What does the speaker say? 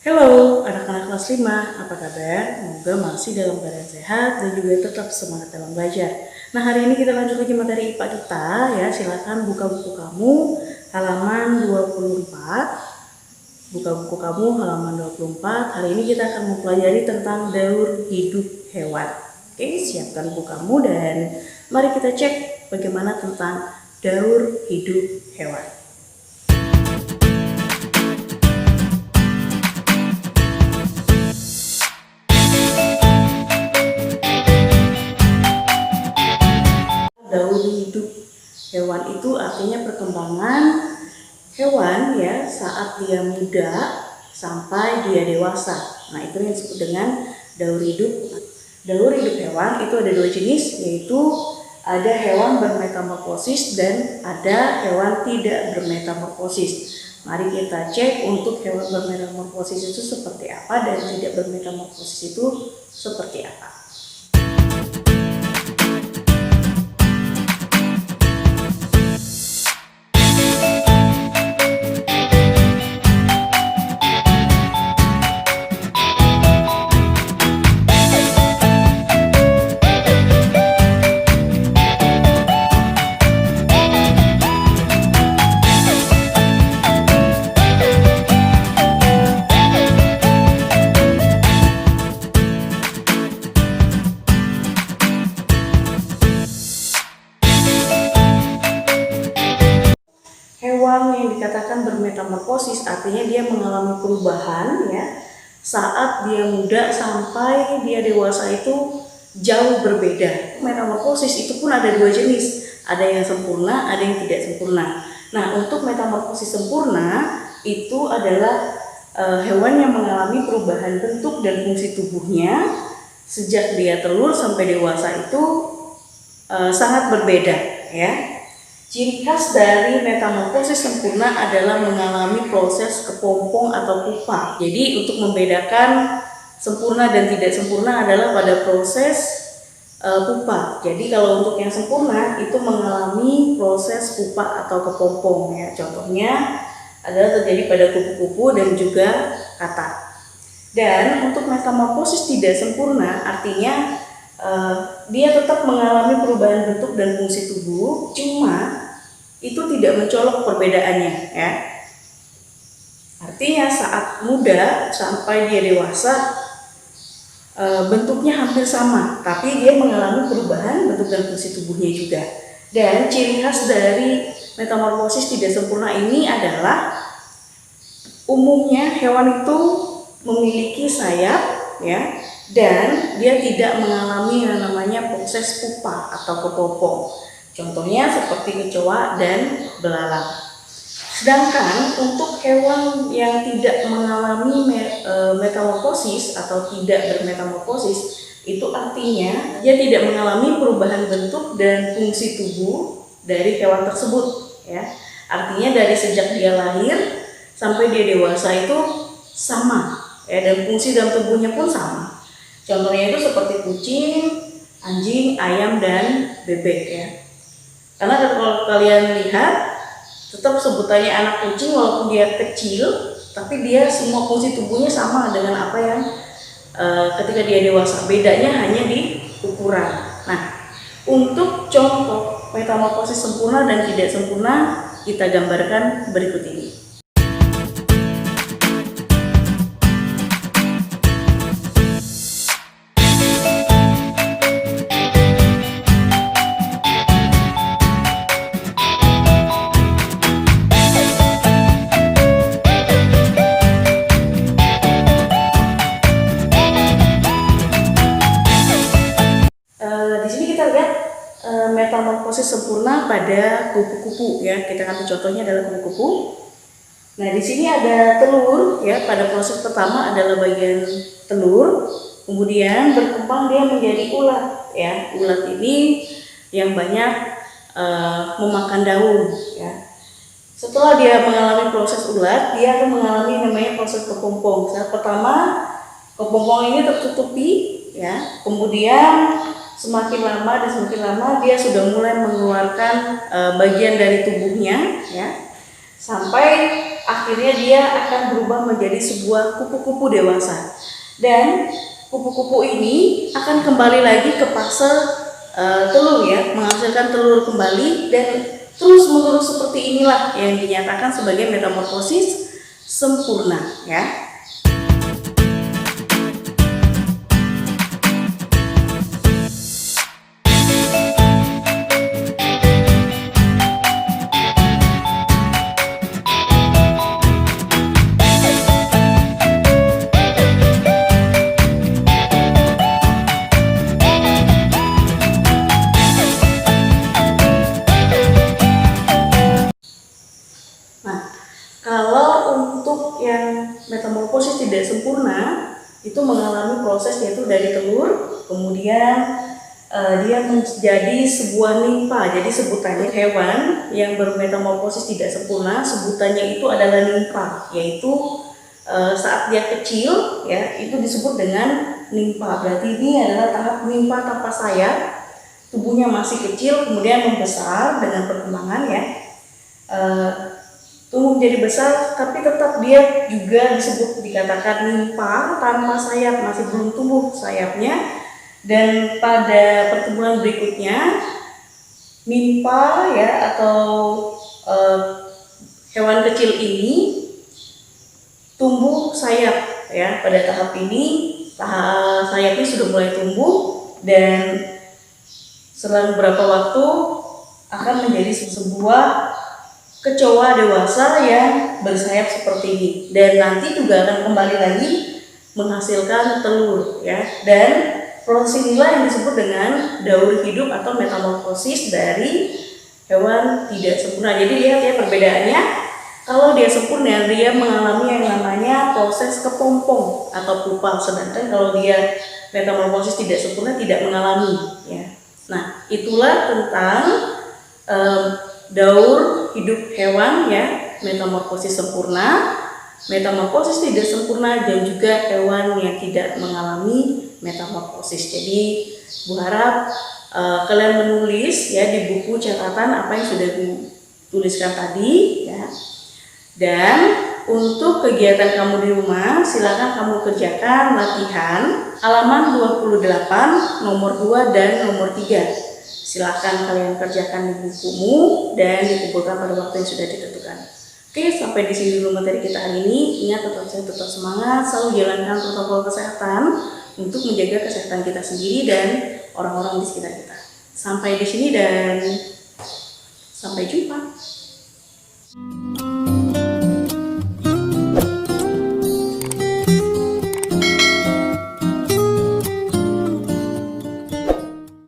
Halo anak-anak kelas 5, apa kabar? Semoga masih dalam keadaan sehat dan juga tetap semangat dalam belajar. Nah, hari ini kita lanjut lagi materi IPA kita ya. Silakan buka buku kamu halaman 24. Buka buku kamu halaman 24. Hari ini kita akan mempelajari tentang daur hidup hewan. Oke, siapkan buku kamu dan mari kita cek bagaimana tentang daur hidup hewan. Daur hidup hewan itu artinya perkembangan hewan ya saat dia muda sampai dia dewasa. Nah, itu yang disebut dengan daur hidup. Daur hidup hewan itu ada dua jenis, yaitu ada hewan bermetamorfosis dan ada hewan tidak bermetamorfosis. Mari kita cek untuk hewan bermetamorfosis itu seperti apa dan tidak bermetamorfosis itu seperti apa. Hewan yang dikatakan bermetamorfosis artinya dia mengalami perubahan ya saat dia muda sampai dia dewasa itu jauh berbeda. Metamorfosis itu pun ada dua jenis, ada yang sempurna, ada yang tidak sempurna. Nah, untuk metamorfosis sempurna itu adalah hewan yang mengalami perubahan bentuk dan fungsi tubuhnya sejak dia telur sampai dewasa itu sangat berbeda ya. Ciri khas dari metamorfosis sempurna adalah mengalami proses kepompong atau pupa. Jadi untuk membedakan sempurna dan tidak sempurna adalah pada proses pupa. Jadi kalau untuk yang sempurna itu mengalami proses pupa atau kepompong ya. Contohnya adalah terjadi pada kupu-kupu dan juga katak. Dan untuk metamorfosis tidak sempurna artinya dia tetap mengalami perubahan bentuk dan fungsi tubuh, cuma itu tidak mencolok perbedaannya ya. Artinya saat muda sampai dia dewasa bentuknya hampir sama, tapi dia mengalami perubahan bentuk dan fungsi tubuhnya juga. Dan ciri khas dari metamorfosis tidak sempurna ini adalah umumnya hewan itu memiliki sayap ya, dan dia tidak mengalami yang namanya proses pupa atau kepompong. Contohnya seperti kecoa dan belalang. Sedangkan untuk hewan yang tidak mengalami metamorfosis atau tidak bermetamorfosis, itu artinya dia tidak mengalami perubahan bentuk dan fungsi tubuh dari hewan tersebut ya. Artinya dari sejak dia lahir sampai dia dewasa itu sama ya, dan fungsi dalam tubuhnya pun sama. Contohnya itu seperti kucing, anjing, ayam, dan bebek ya. Karena kalau kalian lihat, tetap sebutannya anak kucing walaupun dia kecil, tapi dia semua fungsi tubuhnya sama dengan apa yang ketika dia dewasa. Bedanya hanya di ukuran. Nah, untuk contoh metamorfosis sempurna dan tidak sempurna kita gambarkan berikut ini. Di sini kita lihat metamorfosis sempurna pada kupu-kupu ya. Kita ambil contohnya adalah kupu-kupu. Nah, di sini ada telur ya. Pada proses pertama adalah bagian telur, kemudian berkembang dia menjadi ulat ya. Ulat ini yang banyak memakan daun ya. Setelah dia mengalami proses ulat, dia akan mengalami namanya proses kepompong. Saat pertama kepompong ini tertutupi ya, kemudian semakin lama dan semakin lama dia sudah mulai mengeluarkan bagian dari tubuhnya ya, sampai akhirnya dia akan berubah menjadi sebuah kupu-kupu dewasa. Dan kupu-kupu ini akan kembali lagi ke fase telur ya, menghasilkan telur kembali, dan terus menerus seperti inilah yang dinyatakan sebagai metamorfosis sempurna ya. Kalau untuk yang metamorfosis tidak sempurna, itu mengalami proses yaitu dari telur, kemudian dia menjadi sebuah nimfa. Jadi sebutannya hewan yang bermetamorfosis tidak sempurna, sebutannya itu adalah nimfa, yaitu saat dia kecil ya, itu disebut dengan nimfa. Berarti ini adalah tahap nimfa tanpa sayap, tubuhnya masih kecil, kemudian membesar dengan perkembangan ya. Tumbuh menjadi besar, tapi tetap dia juga dikatakan nimfa tanpa sayap, masih belum tumbuh sayapnya. Dan pada pertumbuhan berikutnya, nimfa ya atau hewan kecil ini tumbuh sayap ya. Pada tahap ini sayapnya sudah mulai tumbuh, dan selang beberapa waktu akan menjadi sebuah kecoa dewasa yang bersayap seperti ini, dan nanti juga akan kembali lagi menghasilkan telur ya. Dan proses inilah yang disebut dengan daur hidup atau metamorfosis dari hewan tidak sempurna. Jadi lihat ya perbedaannya, kalau dia sempurna dia mengalami yang namanya proses kepompong atau pupa, sedangkan kalau dia metamorfosis tidak sempurna tidak mengalami ya. Nah, itulah tentang daur hidup hewan ya, metamorfosis sempurna, metamorfosis tidak sempurna, dan juga hewan yang tidak mengalami metamorfosis. Jadi Bu harap kalian menulis ya di buku catatan apa yang sudah dituliskan tadi ya. Dan untuk kegiatan kamu di rumah, silakan kamu kerjakan latihan halaman 28 nomor 2 dan nomor 3. Silakan kalian kerjakan di bukumu dan dikumpulkan pada waktu yang sudah ditentukan. Oke, sampai di sini dulu materi kita hari ini. Ingat, tetap semangat, selalu jalankan protokol kesehatan untuk menjaga kesehatan kita sendiri dan orang-orang di sekitar kita. Sampai di sini dan sampai jumpa.